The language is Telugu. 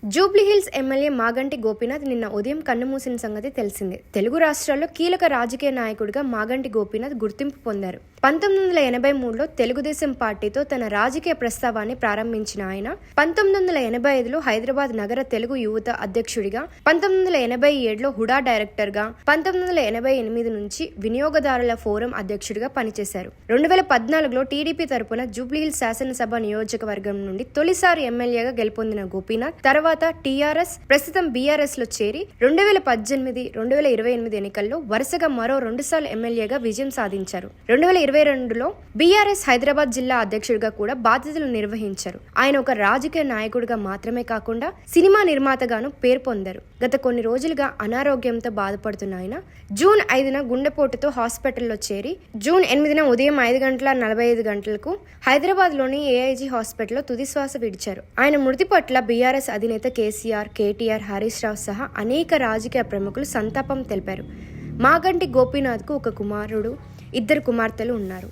జూబ్లీహిల్స్ ఎమ్మెల్యే మాగంటి గోపీనాథ్ నిన్న ఉదయం కన్నుమూసిన సంగతి తెలిసిందే. తెలుగు రాష్ట్రాల్లో కీలక రాజకీయ నాయకుడిగా మాగంటి గోపీనాథ్ గుర్తింపు పొందారు. 1983లో తెలుగుదేశం పార్టీతో తన రాజకీయ ప్రస్థానాన్ని ప్రారంభించిన ఆయన 1985లో హైదరాబాద్ నగర తెలుగు యువత అధ్యక్షుడిగా, 1987లో హుడా డైరెక్టర్గా, 1988 నుంచి వినియోగదారుల ఫోరం అధ్యక్షుడిగా పనిచేశారు. 2014లో టీడీపీ తరపున జూబ్లీహిల్స్ శాసనసభ నియోజకవర్గం నుండి తొలిసారి ఎమ్మెల్యేగా గెలుపొందిన గోపీనాథ్ తర్వాత టీఆర్ఎస్, ప్రస్తుతం బీఆర్ఎస్ లో చేరి 2018, 2028 ఎన్నికల్లో వరుసగా మరో 2 సార్లు ఎమ్మెల్యేగా విజయం సాధించారు. 2022లో బీఆర్ఎస్ హైదరాబాద్ జిల్లా అధ్యక్షుడిగా కూడా బాధ్యతలు నిర్వహించారు. ఆయన ఒక రాజకీయ నాయకుడిగా మాత్రమే కాకుండా సినిమా నిర్మాతగాను పేరు పొందారు. గత కొన్ని రోజులుగా అనారోగ్యంతో బాధపడుతున్న ఆయన జూన్ 5న గుండెపోటుతో హాస్పిటల్లో చేరి జూన్ 8న ఉదయం 5:45 హైదరాబాద్ లోని ఏఐజీ హాస్పిటల్లో తుదిశ్వాస విడిచారు. ఆయన మృతి పట్ల బీఆర్ఎస్ అధినేత కేసీఆర్, కేటీఆర్, హరీష్ రావు సహా అనేక రాజకీయ ప్రముఖులు సంతాపం తెలిపారు. మాగంటి గోపీనాథ్కు ఒక కుమారుడు, 2 కుమార్తెలు ఉన్నారు.